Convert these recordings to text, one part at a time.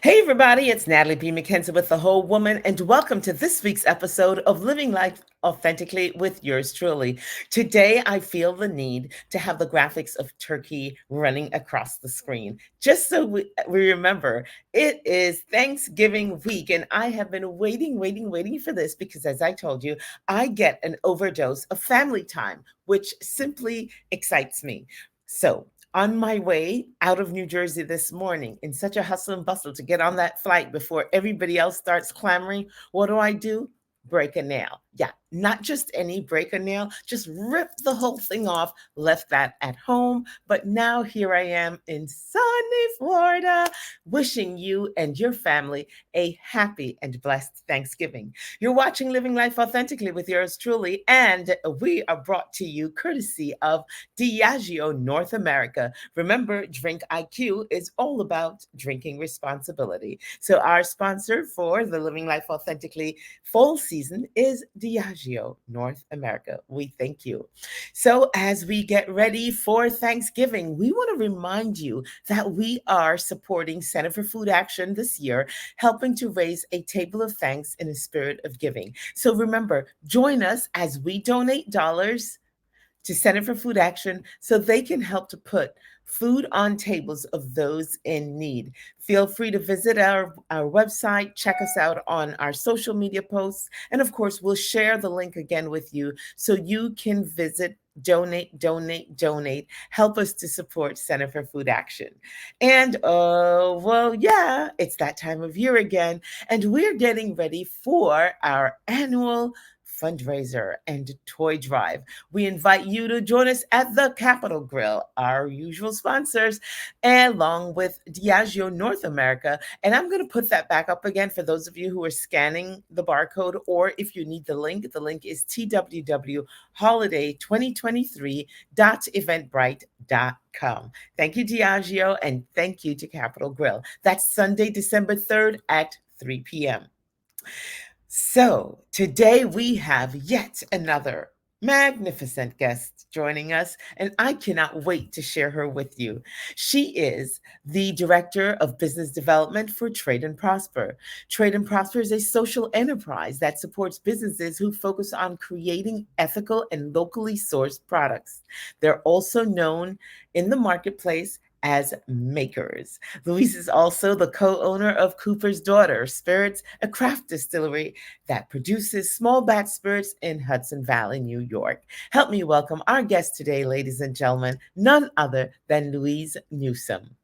Hey, everybody, it's Natalie B. McKenzie with The Whole Woman, and welcome to this week's episode of Living Life Authentically with yours truly. Today, I feel the need to have the graphics of turkey running across the screen, just so we remember it is Thanksgiving week, and I have been waiting for this because, as I told you, I get an overdose of family time, which simply excites me. So, on my way out of New Jersey this morning in such a hustle and bustle to get on that flight before everybody else starts clamoring, what do? Break a nail. Yeah, not just any break a nail, just rip the whole thing off, left that at home. But now here I am in sunny Florida, wishing you and your family a happy and blessed Thanksgiving. You're watching Living Life Authentically with yours truly, and we are brought to you courtesy of Diageo North America. Remember, Drink IQ is all about drinking responsibility. So our sponsor for the Living Life Authentically fall season is Diageo North America. We thank you. So as we get ready for Thanksgiving, we want to remind you that we are supporting Center for Food Action this year, helping to raise a table of thanks in a spirit of giving. So remember, join us as we donate dollars to Center for Food Action so they can help to put food on tables of those in need. Feel free to visit our website, check us out on our social media posts, and of course, we'll share the link again with you so you can visit, donate, help us to support Center for Food Action. And yeah, it's that time of year again, and we're getting ready for our annual fundraiser and toy drive. We invite you to join us at the Capitol Grill, our usual sponsors, along with Diageo North America. And I'm going to put that back up again for those of you who are scanning the barcode, or if you need the link is twww.holiday2023.eventbrite.com. Thank you, Diageo, and thank you to Capitol Grill. That's Sunday, December 3rd at 3 p.m. So today we have yet another magnificent guest joining us, and I cannot wait to share her with you. She is the Director of Business Development for Trade and Prosper. Trade and Prosper is a social enterprise that supports businesses who focus on creating ethical and locally sourced products. They're also known in the marketplace as makers. Louise is also the co-owner of Cooper's Daughter Spirits, a craft distillery that produces small batch spirits in Hudson Valley, New York. Help me welcome our guest today, ladies and gentlemen, none other than Louise Newsome.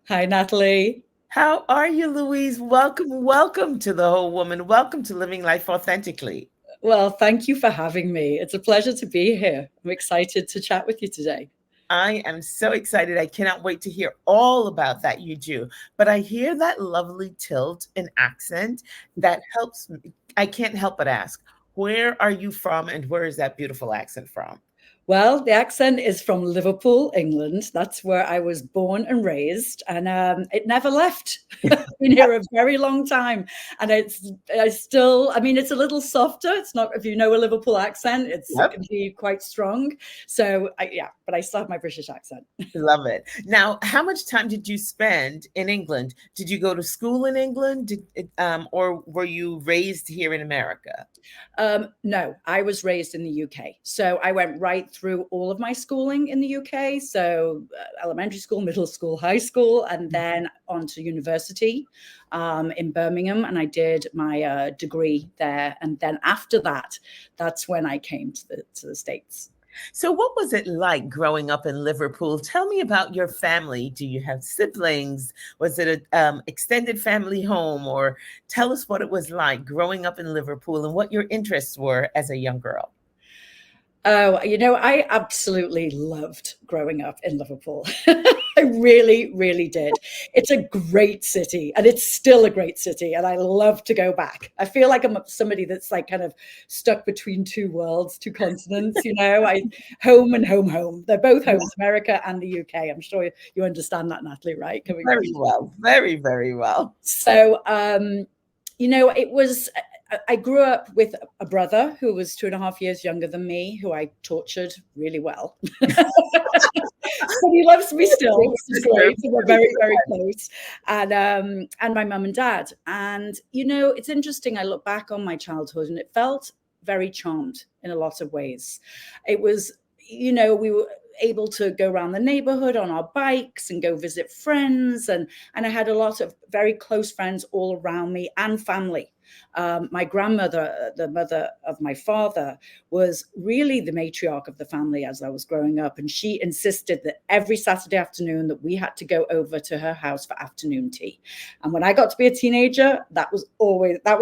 Hi, Natalie. How are you, Louise? Welcome to The Whole Woman. Welcome to Living Life Authentically. Well, thank you for having me. It's a pleasure to be here. I'm excited to chat with you today. I am so excited. I cannot wait to hear all about that you do. But I hear that lovely tilt and accent that helps me. I can't help but ask, where are you from and where is that beautiful accent from? Well, the accent is from Liverpool, England. That's where I was born and raised, and it never left. I've been here a very long time, and I mean, it's a little softer. It's not, if you know a Liverpool accent, it can be quite strong. So, but I still have my British accent. Love it. Now, how much time did you spend in England? Did you go to school in England, or were you raised here in America? No, I was raised in the UK. So I went right through all of my schooling in the UK. So elementary school, middle school, high school, and then on to university in Birmingham. And I did my degree there. And then after that, that's when I came to the States. So what was it like growing up in Liverpool? Tell me about your family. Do you have siblings? Was it an extended family home? Or tell us what it was like growing up in Liverpool and what your interests were as a young girl. Oh, I absolutely loved growing up in Liverpool. I really, really did. It's a great city, and it's still a great city, and I love to go back. I feel like I'm somebody that's like kind of stuck between two worlds, two continents, home and home. They're both homes, America and the UK. I'm sure you understand that, Natalie, right? Very well. Very, very well. So, it was... I grew up with a brother who was 2.5 years younger than me, who I tortured really well. But he loves me still, which is great. So we're very, very close. And my mum and dad. And, you know, it's interesting. I look back on my childhood and it felt very charmed in a lot of ways. It was, you know, we were able to go around the neighborhood on our bikes and go visit friends. And I had a lot of very close friends all around me and family. My grandmother, the mother of my father, was really the matriarch of the family as I was growing up. And she insisted that every Saturday afternoon that we had to go over to her house for afternoon tea. And when I got to be a teenager, that was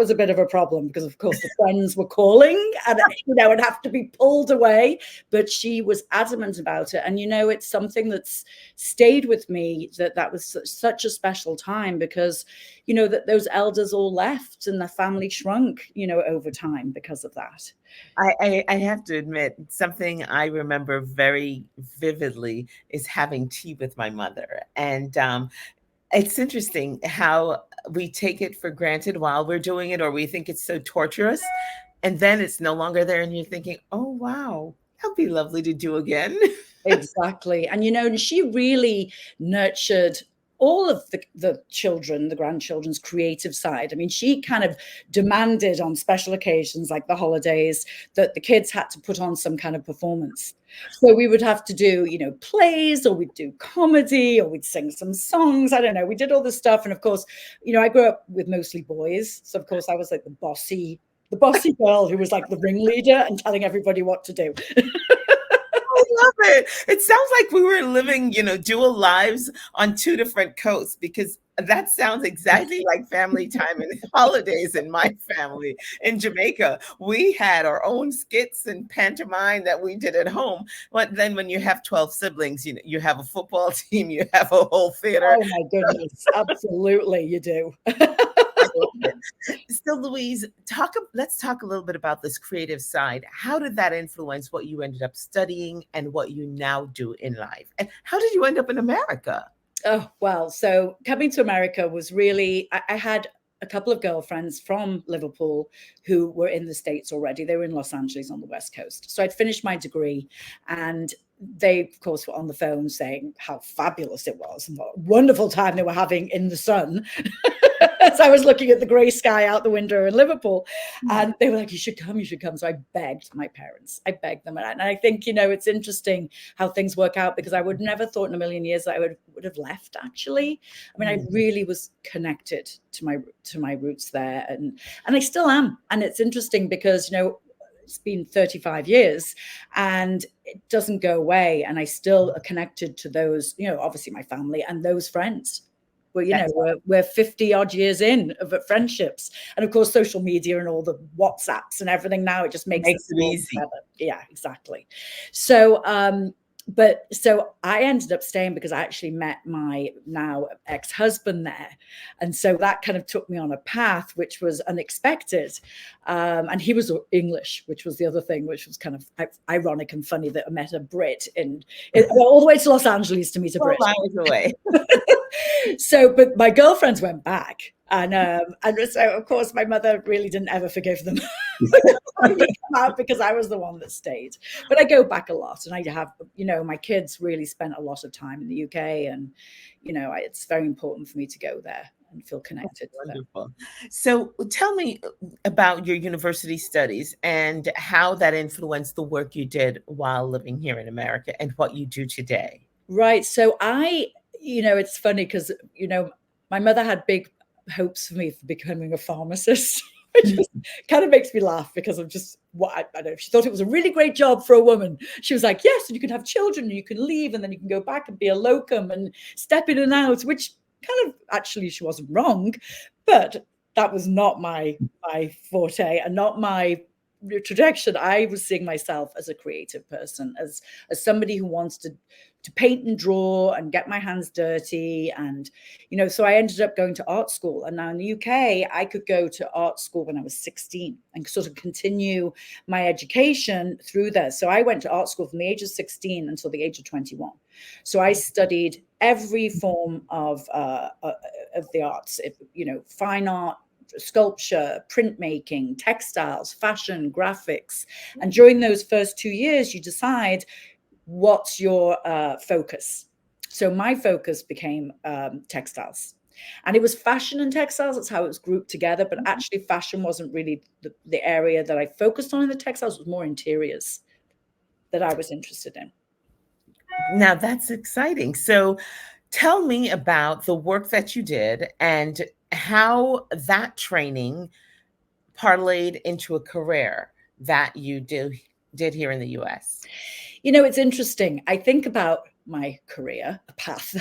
a bit of a problem because, of course, the friends were calling and, you know, it'd have to be pulled away. But she was adamant about it. And, you know, it's something that's stayed with me, that was such a special time because, you know, that those elders all left and the family shrunk, you know, over time because of that. I have to admit, something I remember very vividly is having tea with my mother. And it's interesting how we take it for granted while we're doing it, or we think it's so torturous. And then it's no longer there. And you're thinking, oh, wow, that'd be lovely to do again. Exactly. And, you know, she really nurtured all of the children, the grandchildren's creative side. I mean, she kind of demanded on special occasions like the holidays that the kids had to put on some kind of performance. So we would have to do, you know, plays, or we'd do comedy, or we'd sing some songs. I don't know. We did all this stuff. And of course, you know, I grew up with mostly boys. So of course I was like the bossy girl who was like the ringleader and telling everybody what to do. I love it. It sounds like we were living, you know, dual lives on two different coasts, because that sounds exactly like family time and holidays in my family in Jamaica. We had our own skits and pantomime that we did at home. But then when you have 12 siblings, you know, you have a football team, you have a whole theater. Oh my goodness. Absolutely, you do. So, Louise, let's talk a little bit about this creative side. How did that influence what you ended up studying and what you now do in life? And how did you end up in America? Oh, well, so coming to America was really, I had a couple of girlfriends from Liverpool who were in the States already. They were in Los Angeles on the West Coast. So I'd finished my degree, and they, of course, were on the phone saying how fabulous it was and what a wonderful time they were having in the sun. As I was looking at the grey sky out the window in Liverpool. And they were like, you should come, you should come. So I begged my parents. I begged them. And I think, you know, it's interesting how things work out, because I would never thought in a million years that I would have left, actually. I mean, I really was connected to my roots there. And I still am. And it's interesting because, you know, it's been 35 years and it doesn't go away. And I still are connected to those, you know, obviously my family and those friends. Well, you know, we're 50 odd years in of friendships. And of course, social media and all the WhatsApps and everything now, it just makes it easy. better. Yeah, exactly. So, so I ended up staying because I actually met my now ex-husband there. And so that kind of took me on a path which was unexpected. And he was English, which was the other thing, which was kind of ironic and funny that I met a Brit all the way to Los Angeles to meet a Brit. 4 miles away. So, but my girlfriends went back. And so, of course, my mother really didn't ever forgive them because I was the one that stayed. But I go back a lot, and I have, you know, my kids really spent a lot of time in the UK, and, you know, it's very important for me to go there and feel connected. Wonderful. So tell me about your university studies and how that influenced the work you did while living here in America and what you do today. Right. So you know, it's funny because, you know, my mother had big hopes for me for becoming a pharmacist, which kind of makes me laugh because of just what I don't know. She thought it was a really great job for a woman. She was like, yes, and you can have children and you can leave and then you can go back and be a locum and step in and out, which kind of actually she wasn't wrong, but that was not my forte and not my trajectory. I was seeing myself as a creative person, as somebody who wants to paint and draw and get my hands dirty. And, you know, so I ended up going to art school. And now in the UK, I could go to art school when I was 16 and sort of continue my education through there. So I went to art school from the age of 16 until the age of 21. So I studied every form of the arts, you know, fine art, sculpture, printmaking, textiles, fashion, graphics. And during those first 2 years, you decide what's your focus? So my focus became textiles. And it was fashion and textiles. That's how it was grouped together. But actually, fashion wasn't really the area that I focused on in the textiles. It was more interiors that I was interested in. Now that's exciting. So tell me about the work that you did and how that training parlayed into a career that you did here in the US. You know, it's interesting. I think about my career path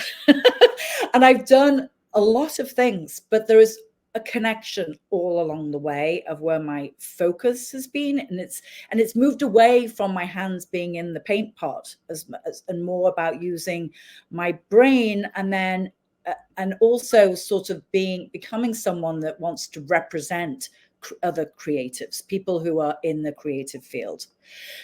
and I've done a lot of things, but there is a connection all along the way of where my focus has been, and it's moved away from my hands being in the paint pot and more about using my brain, and then and also sort of becoming someone that wants to represent other creatives, people who are in the creative field.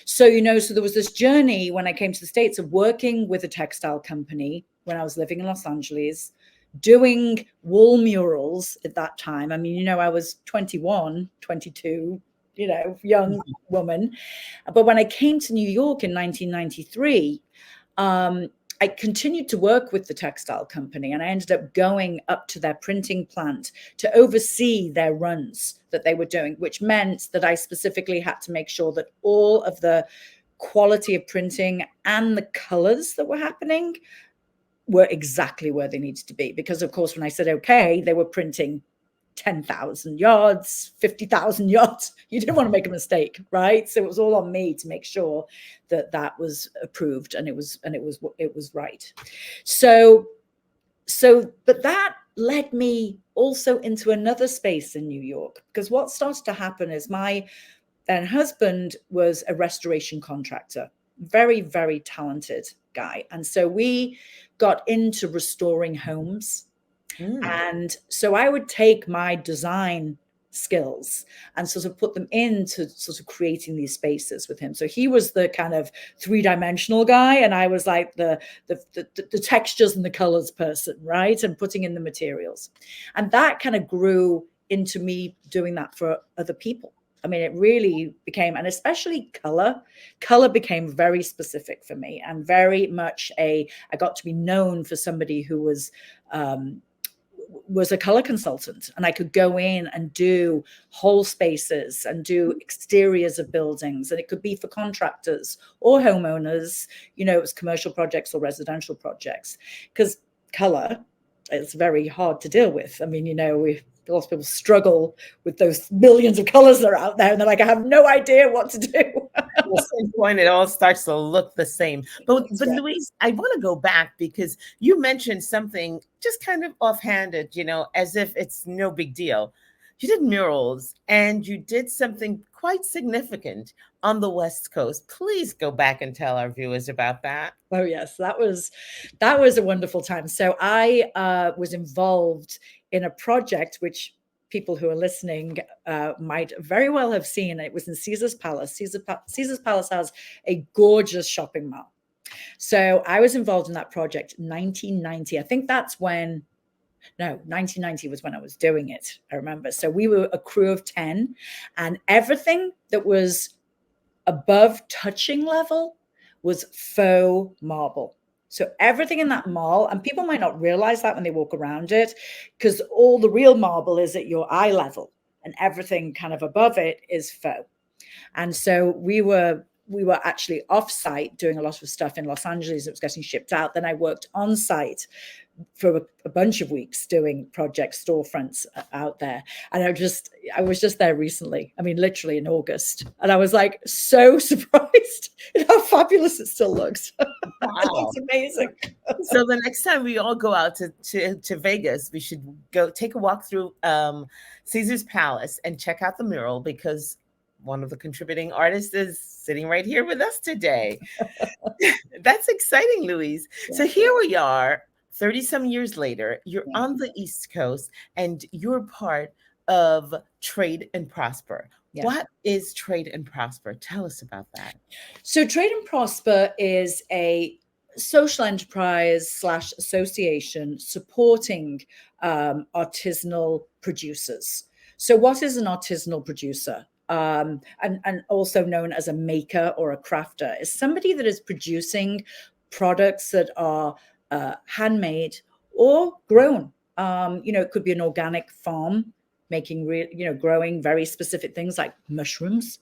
So, so there was this journey when I came to the States of working with a textile company when I was living in Los Angeles, doing wall murals at that time. I mean, I was 21, 22, young woman. But when I came to New York in 1993, I continued to work with the textile company, and I ended up going up to their printing plant to oversee their runs that they were doing, which meant that I specifically had to make sure that all of the quality of printing and the colors that were happening were exactly where they needed to be. Because, of course, when I said okay, they were printing 10,000 yards, 50,000 yards. You didn't want to make a mistake, right? So it was all on me to make sure that that was approved and it was right. So, but that led me also into another space in New York, because what started to happen is my then husband was a restoration contractor, very, very talented guy. And so we got into restoring homes. And so I would take my design skills and sort of put them into sort of creating these spaces with him. So he was the kind of three-dimensional guy, and I was like the textures and the colors person, right? And putting in the materials. And that kind of grew into me doing that for other people. I mean, it really became, and especially color became very specific for me, and very much I got to be known for somebody who was a color consultant, and I could go in and do whole spaces and do exteriors of buildings, and it could be for contractors or homeowners, it was commercial projects or residential projects, because color is very hard to deal with. I mean, a lot of people struggle with those millions of colors that are out there, and they're like, I have no idea what to do. At some point, it all starts to look the same. But Louise, I want to go back, because you mentioned something just kind of offhanded, as if it's no big deal. You did murals, and you did something quite significant on the West Coast. Please go back and tell our viewers about that. Oh, yes, that was a wonderful time. So I was involved in a project which people who are listening might very well have seen. It was in Caesar's Palace. Caesar's Palace has a gorgeous shopping mall. So I was involved in that project in 1990. I think that's when, no, 1990 was when I was doing it, I remember. So we were a crew of 10, and everything that was above touching level was faux marble. So everything in that mall, and people might not realize that when they walk around it, because all the real marble is at your eye level, and everything kind of above it is faux. And so we were actually off-site doing a lot of stuff in Los Angeles. It was getting shipped out. Then I worked on-site for a bunch of weeks doing project storefronts out there. And I was just there recently. I mean, literally in August. And I was like so surprised at how fabulous it still looks. Wow. It's amazing. So the next time we all go out to Vegas, we should go take a walk through Caesar's Palace and check out the mural, because one of the contributing artists is sitting right here with us today. That's exciting, Louise. Yeah. So here we are, 30-some years later. You're on the East Coast, and you're part of Trade and Prosper. Yeah. What is Trade and Prosper? Tell us about that. So Trade and Prosper is a social enterprise / association supporting artisanal producers. So what is an artisanal producer? and also known as a maker or a crafter, is somebody that is producing products that are handmade or grown. It could be an organic farm making growing very specific things like mushrooms,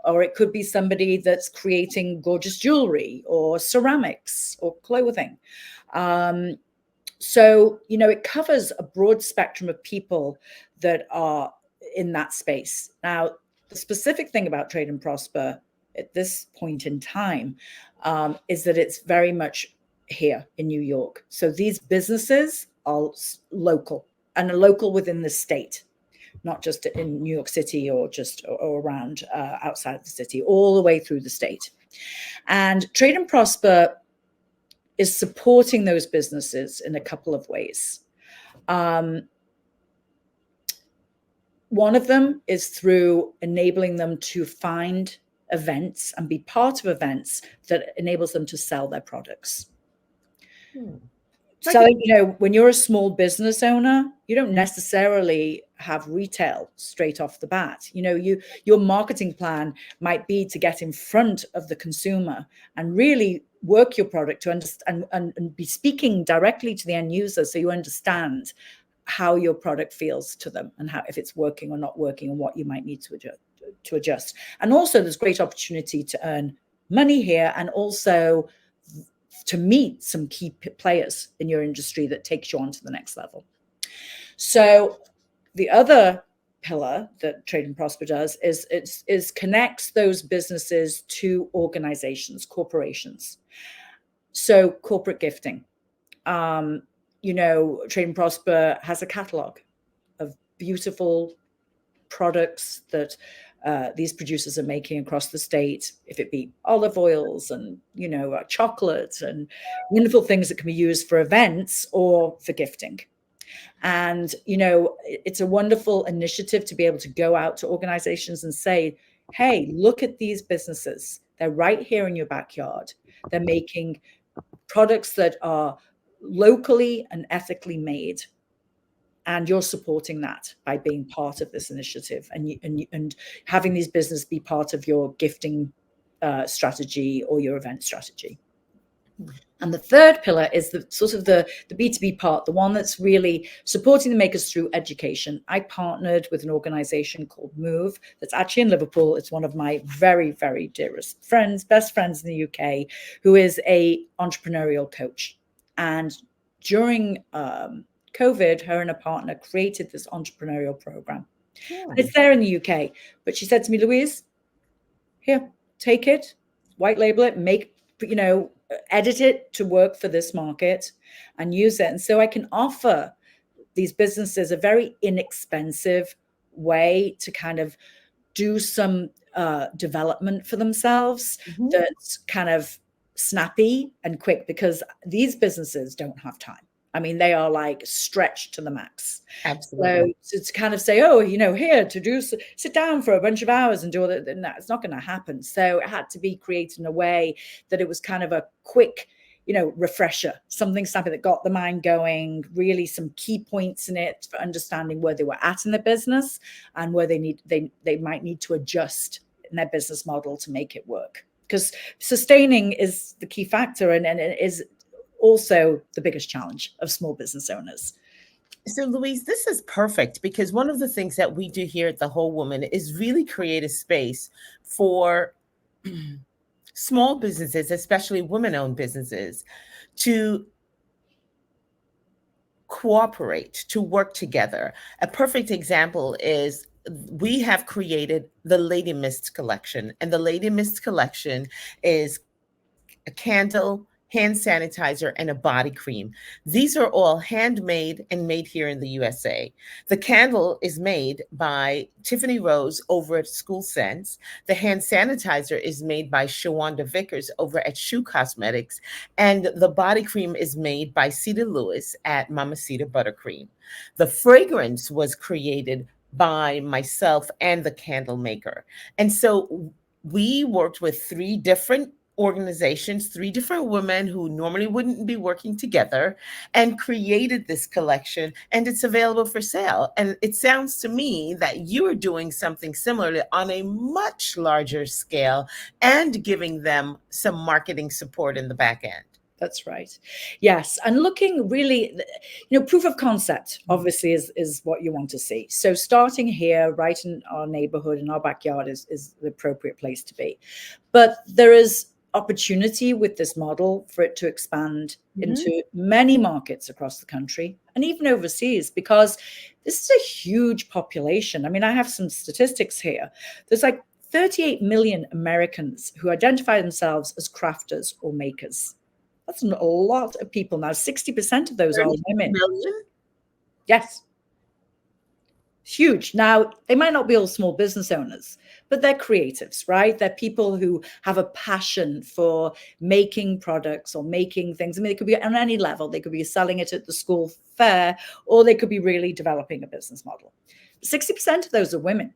or it could be somebody that's creating gorgeous jewelry or ceramics or clothing. So it covers a broad spectrum of people that are in that space. Now, the specific thing about Trade and Prosper at this point in time is that it's very much here in New York. So these businesses are local and are local within the state, not just in New York City or just or around outside of the city, all the way through the state. And Trade and Prosper is supporting those businesses in a couple of ways. One of them is through enabling them to find events and be part of events that enables them to sell their products. So, when you're a small business owner, you don't necessarily have retail straight off the bat. Your marketing plan might be to get in front of the consumer and really work your product to understand and be speaking directly to the end user, so you understand how your product feels to them and how, if it's working or not working, and what you might need to adjust. And also, there's great opportunity to earn money here, and also to meet some key players in your industry that takes you on to the next level. So the other pillar that Trade and Prosper does is connects those businesses to organizations, corporations. So corporate gifting. Trade and Prosper has a catalog of beautiful products that these producers are making across the state, if it be olive oils and, chocolate and wonderful things that can be used for events or for gifting. And, it's a wonderful initiative to be able to go out to organizations and say, hey, look at these businesses. They're right here in your backyard. They're making products that are locally and ethically made. And you're supporting that by being part of this initiative and having these businesses be part of your gifting strategy or your event strategy. And the third pillar is the sort of the B2B part, the one that's really supporting the makers through education. I partnered with an organization called Move that's actually in Liverpool. It's one of my very, very dearest friends, best friends in the UK, who is a entrepreneurial coach. And during COVID, her and a partner created this entrepreneurial program. And it's there in the UK. But she said to me, Louise, here, take it, white label it, edit it to work for this market and use it. And so I can offer these businesses a very inexpensive way to kind of do some development for themselves that's kind of snappy and quick, because these businesses don't have time. I mean, they are like stretched to the max. Absolutely. So to kind of say, here to sit down for a bunch of hours and do all that, it's not going to happen. So it had to be created in a way that it was kind of a quick, refresher, something that got the mind going, really some key points in it for understanding where they were at in the business and where they might need to adjust in their business model to make it work. Because sustaining is the key factor, and it is also the biggest challenge of small business owners. So, Louise, this is perfect, because one of the things that we do here at The Whole Woman is really create a space for small businesses, especially women-owned businesses, to cooperate, to work together. A perfect example is we have created the Lady Mist collection, and the Lady Mist collection is a candle, hand sanitizer, and a body cream. These are all handmade and made here in the USA. The candle is made by Tiffany Rose over at School Sense. The hand sanitizer is made by Shawanda Vickers over at Shoe Cosmetics. And the body cream is made by Cedar Lewis at Mamacita Buttercream. The fragrance was created by myself and the candle maker. And so we worked with 3 different organizations, three different women who normally wouldn't be working together, and created this collection, and it's available for sale. And it sounds to me that you are doing something similar on a much larger scale and giving them some marketing support in the back end. That's right. Yes. And looking really, proof of concept obviously is what you want to see. So starting here, right in our neighborhood, in our backyard is the appropriate place to be. But there is opportunity with this model for it to expand into many markets across the country and even overseas, because this is a huge population. I mean, I have some statistics here. There's like 38 million Americans who identify themselves as crafters or makers. That's a lot of people now. 60% of those are women. Million? Yes. Huge. Now, they might not be all small business owners, but they're creatives, right? They're people who have a passion for making products or making things. I mean, it could be on any level. They could be selling it at the school fair, or they could be really developing a business model. 60% of those are women.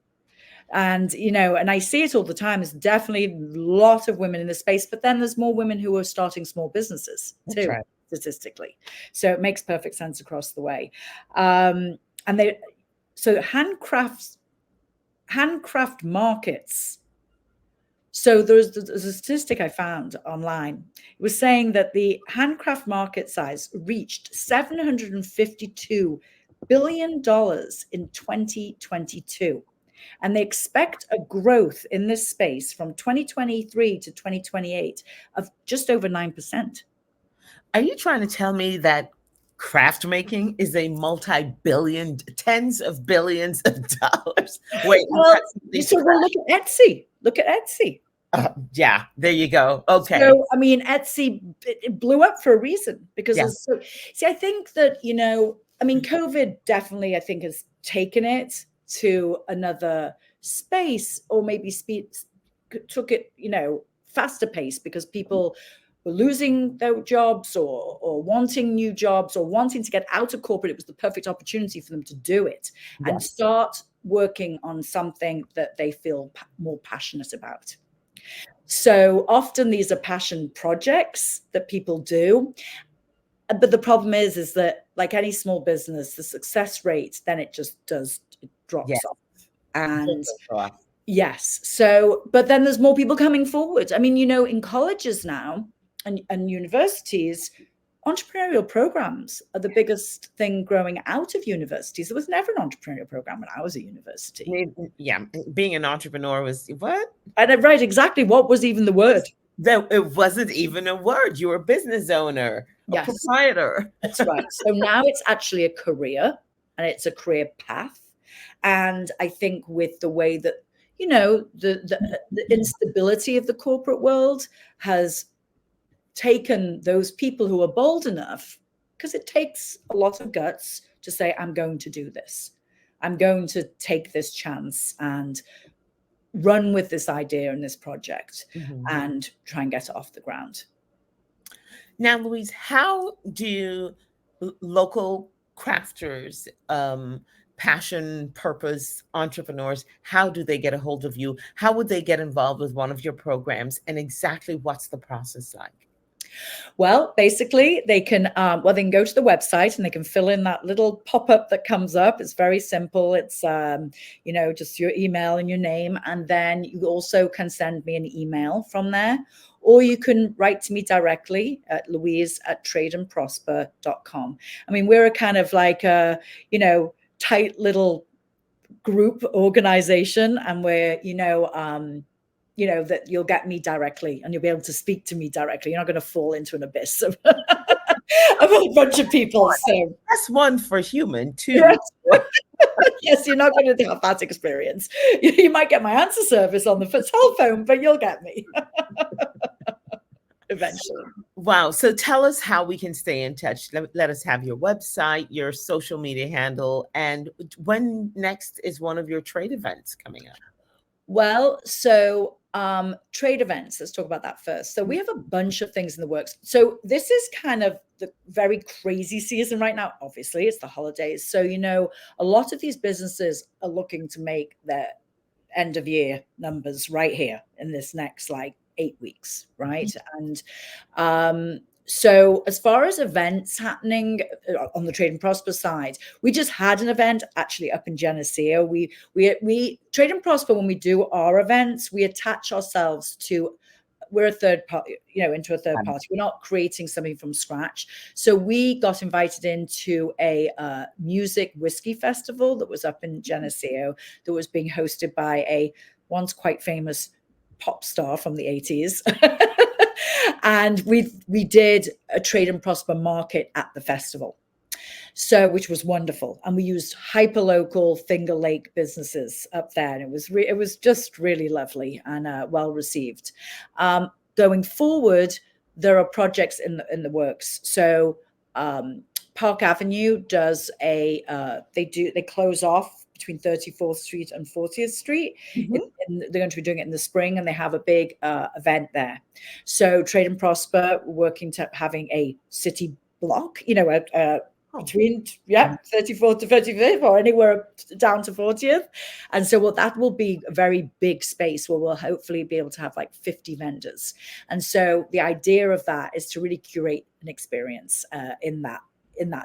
And, and I see it all the time. There's definitely a lot of women in this space, but then there's more women who are starting small businesses too, right, statistically. So it makes perfect sense across the way. So handcraft markets. So there's a statistic I found online. It was saying that the handcraft market size reached $752 billion in 2022. And they expect a growth in this space from 2023 to 2028 of just over 9%. Are you trying to tell me that craft making is a multi-billion, tens of billions of dollars? Wait, well, look at Etsy. Look at Etsy. Yeah, there you go. Okay. So, I mean, Etsy, it blew up for a reason because I think that, COVID definitely, I think, has taken it to another space, or maybe took it, faster pace, because people were losing their jobs or wanting new jobs or wanting to get out of corporate. It was the perfect opportunity for them to do it and start working on something that they feel more passionate about. So often these are passion projects that people do. But the problem is that, like any small business, the success rate, then it just drops off. And yes. So, but then there's more people coming forward. I mean, in colleges now and universities, entrepreneurial programs are the biggest thing growing out of universities. There was never an entrepreneurial program when I was at university. Yeah. Being an entrepreneur was what? And right, exactly. What was even the word? It wasn't even a word. You were a business owner, a proprietor. That's right. So now it's actually a career, and it's a career path. And I think with the way that, the instability of the corporate world has taken those people who are bold enough, because it takes a lot of guts to say, I'm going to do this. I'm going to take this chance and run with this idea and this project and try and get it off the ground. Now, Louise, how do local crafters, passion, purpose entrepreneurs, how do they get a hold of you? How would they get involved with one of your programs? And exactly what's the process like? Well, basically, they can they can go to the website and they can fill in that little pop-up that comes up. It's very simple. It's just your email and your name, and then you also can send me an email from there, or you can write to me directly at louise@tradeandprosper.com. I mean, we're a kind of like a tight little group organization, and we're that you'll get me directly and you'll be able to speak to me directly. You're not going to fall into an abyss of a bunch of people. So that's one for human too. Yes, yes, you're not going to have that experience. You might get my answer service on the telephone, but you'll get me eventually. Wow. So tell us how we can stay in touch. Let us have your website, your social media handle, and when next is one of your trade events coming up? Well, so trade events, let's talk about that first. So we have a bunch of things in the works. So this is kind of the very crazy season right now. Obviously, it's the holidays. So, a lot of these businesses are looking to make their end of year numbers right here in this next 8 weeks, right? And so as far as events happening on the Trade and Prosper side, we just had an event actually up in Geneseo. We Trade and Prosper, when we do our events, we attach ourselves to, we're a third party, into a third party. We're not creating something from scratch. So we got invited into a music whiskey festival that was up in Geneseo that was being hosted by a once quite famous pop star from the 80s. And we did a Trade and Prosper market at the festival, so which was wonderful. And we used hyper-local Finger Lake businesses up there, and it was just really lovely and well received. Going forward, there are projects in the works. So Park Avenue does they close off between 34th Street and 40th Street. Mm-hmm. They're going to be doing it in the spring, and they have a big event there. So Trade and Prosper working to having a city block, between 34th to 35th or anywhere down to 40th. And so that will be a very big space where we'll hopefully be able to have like 50 vendors. And so the idea of that is to really curate an experience in that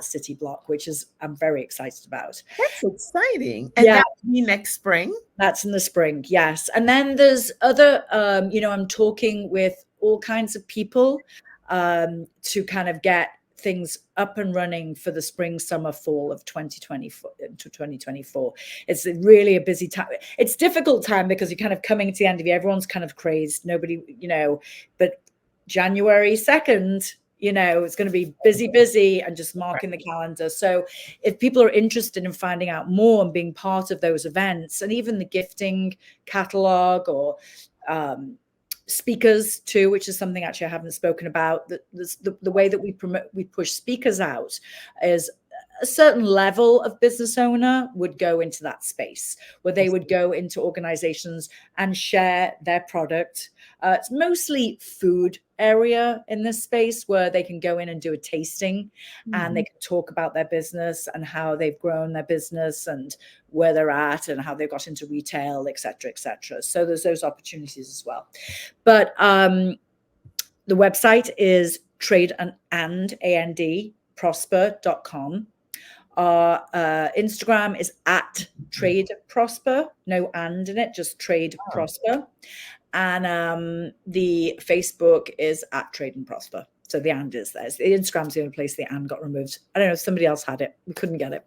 city block, which is I'm very excited about. That's exciting. And that will be next spring? That's in the spring, yes. And then there's other, I'm talking with all kinds of people to kind of get things up and running for the spring, summer, fall of 2024 to 2024. It's really a busy time. It's a difficult time because you're kind of coming to the end of the year. Everyone's kind of crazed. Nobody, but January 2nd, it's going to be busy and just marking the calendar. So if people are interested in finding out more and being part of those events, and even the gifting catalog or speakers too, which is something actually I haven't spoken about, the way that we push speakers out is a certain level of business owner would go into that space where they would go into organizations and share their product. It's mostly food area in this space where they can go in and do a tasting, and they can talk about their business and how they've grown their business and where they're at and how they got into retail, et cetera, et cetera. So there's those opportunities as well. But the website is tradeandprosper.com. Our Instagram is at Trade Prosper, no and in it, just Trade Prosper. And the Facebook is at Trade and Prosper. So the and is there. The Instagram's the only place the and got removed. I don't know if somebody else had it. We couldn't get it.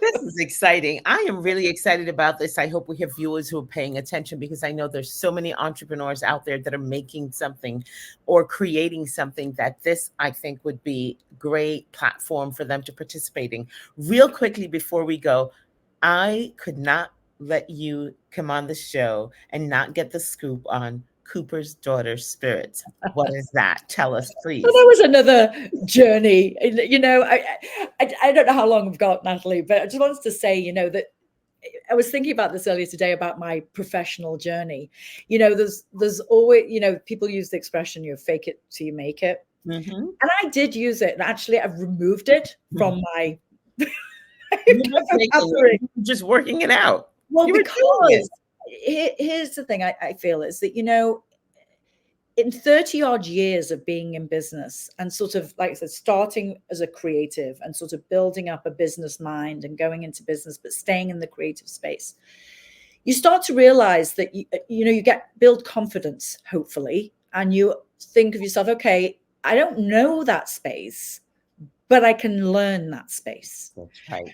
This is exciting. I am really excited about this. I hope we have viewers who are paying attention, because I know there's so many entrepreneurs out there that are making something or creating something that this, I think, would be a great platform for them to participate in. Real quickly before we go, I could not let you come on the show and not get the scoop on Cooper's Daughter Spirits. What is that? Tell us, please. So that was another journey. I don't know how long I've got, Natalie, but I just wanted to say, that I was thinking about this earlier today about my professional journey. There's always, people use the expression, fake it till you make it. Mm-hmm. And I did use it. And actually, I've removed it from my... just working it out. Well, because here's the thing I feel is that, in 30 odd years of being in business and sort of, like I said, starting as a creative and sort of building up a business mind and going into business, but staying in the creative space, you start to realize that, you build confidence, hopefully, and you think of yourself, okay, I don't know that space, but I can learn that space. That's right.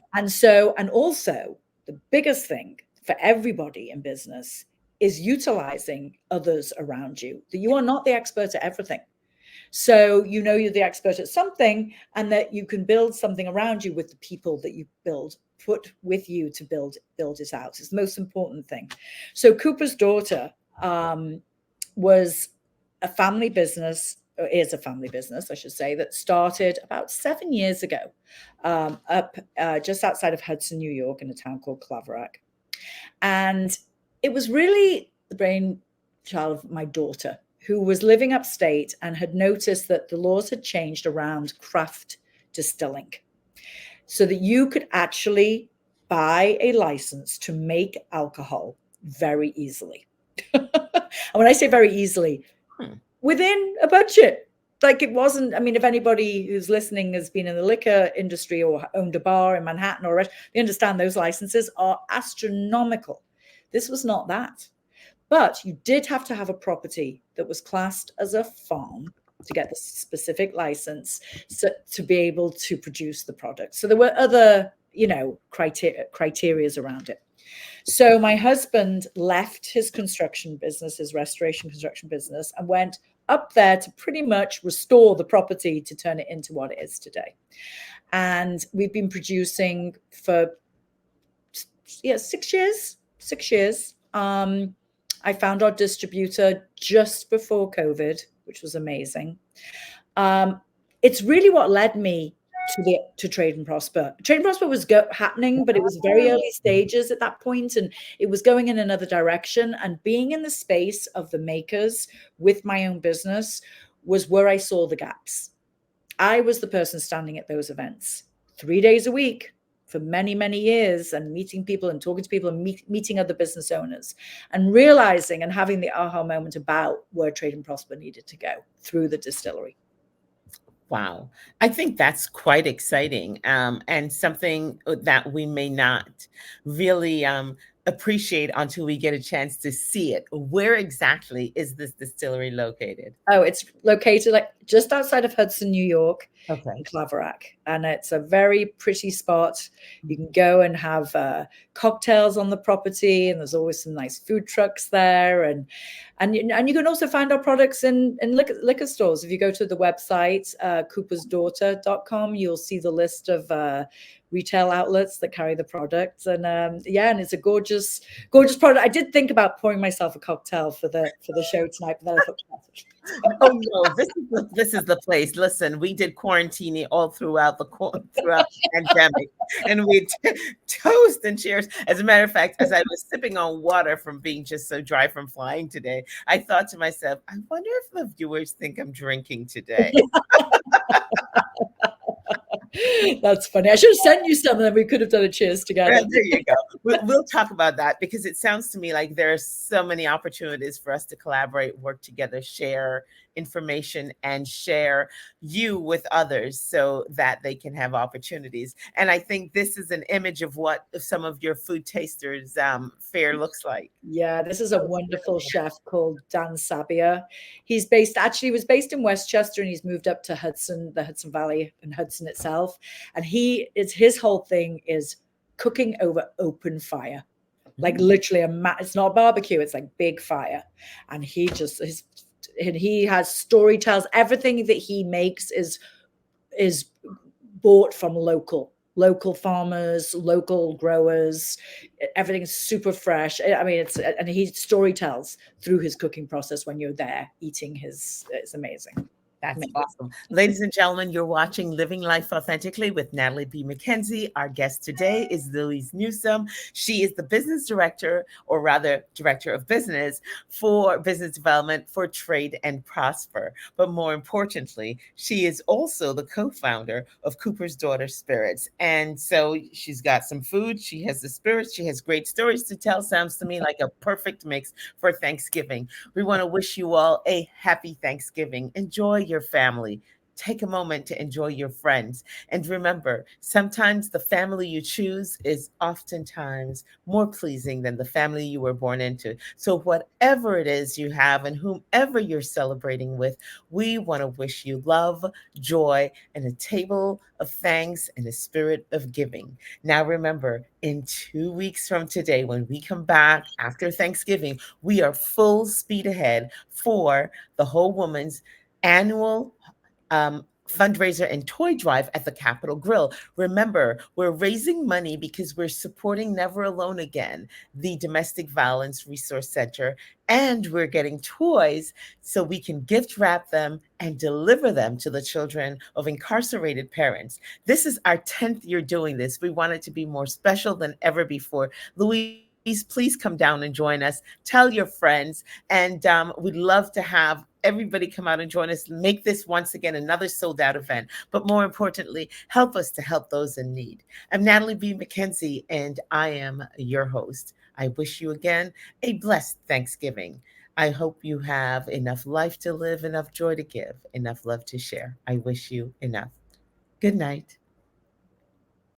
And also the biggest thing for everybody in business is utilizing others around you, that you are not the expert at everything. So, you're the expert at something, and that you can build something around you with the people that you put with you to build it out. It's the most important thing. So Cooper's Daughter was a family business, or is a family business, I should say, that started about 7 years ago up just outside of Hudson, New York, in a town called Claverack. And it was really the brainchild of my daughter, who was living upstate and had noticed that the laws had changed around craft distilling, so that you could actually buy a license to make alcohol very easily. And when I say very easily, Hmm. within a budget. Like it wasn't, I mean, if anybody who's listening has been in the liquor industry or owned a bar in Manhattan or they understand those licenses are astronomical. This was not that. But you did have to have a property that was classed as a farm to get the specific license to be able to produce the product. So there were other, criterias around it. So my husband left his construction business, his restoration construction business, and went up there to pretty much restore the property to turn it into what it is today. And we've been producing for 6 years. 6 years. I found our distributor just before COVID, which was amazing. It's really what led me to Trade and Prosper. Trade and Prosper was happening, but it was very early stages at that point, and it was going in another direction. And being in the space of the makers with my own business was where I saw the gaps. I was the person standing at those events 3 days a week for many, many years, and meeting people and talking to people and meeting other business owners and realizing and having the aha moment about where Trade and Prosper needed to go through the distillery. Wow. I think that's quite exciting, and something that we may not really appreciate until we get a chance to see it. Where exactly is this distillery located? Oh, it's located like just outside of Hudson, New York, Okay. in Claverack. And it's a very pretty spot. You can go and have cocktails on the property, and there's always some nice food trucks there. And you can also find our products in liquor stores. If you go to the website, coopersdaughter.com, you'll see the list of retail outlets that carry the products. And and it's a gorgeous product. I did think about pouring myself a cocktail for the show tonight, but then I thought, oh no, this is the place. Listen, we did quarantine all throughout the pandemic, and we toast and cheers. As a matter of fact, as I was sipping on water from being just so dry from flying today, I thought to myself, I wonder if the viewers think I'm drinking today. That's funny. I should have sent you some, and then we could have done a cheers together. There you go. We'll talk about that, because it sounds to me like there are so many opportunities for us to collaborate, work together, share information, and share you with others so that they can have opportunities. And I think this is an image of what some of your food tasters fair looks like. Yeah, this is a wonderful chef called Dan Sabia. He was based in Westchester, and he's moved up to the Hudson Valley and Hudson itself. And his whole thing is cooking over open fire, like literally it's not a barbecue, it's like big fire. And he has storytells. Everything that he makes is bought from local farmers, local growers. Everything's super fresh. I mean, and he storytells through his cooking process when you're there eating it's amazing. That's awesome. Ladies and gentlemen, you're watching Living Life Authentically with Natalie B. McKenzie. Our guest today is Louise Newsome. She is the business director, or rather director of business for business development for Trade and Prosper. But more importantly, she is also the co-founder of Cooper's Daughter Spirits. And so she's got some food, she has the spirits, she has great stories to tell. Sounds to me like a perfect mix for Thanksgiving. We want to wish you all a happy Thanksgiving. Enjoy your family. Take a moment to enjoy your friends. And remember, sometimes the family you choose is oftentimes more pleasing than the family you were born into. So whatever it is you have and whomever you're celebrating with, we want to wish you love, joy, and a table of thanks and a spirit of giving. Now remember, in 2 weeks from today, when we come back after Thanksgiving, we are full speed ahead for the Whole Woman's annual fundraiser and toy drive at the Capitol Grill. Remember, we're raising money because we're supporting Never Alone Again, the Domestic Violence Resource Center, and we're getting toys so we can gift wrap them and deliver them to the children of incarcerated parents. This is our 10th year doing this. We want it to be more special than ever before. Louise, please come down and join us. Tell your friends, and we'd love to have everybody come out and join us. Make this once again another sold out event, but more importantly, help us to help those in need. I'm Natalie B. McKenzie, and I am your host. I wish you again a blessed Thanksgiving. I hope you have enough life to live, enough joy to give, enough love to share. I wish you enough. Good night.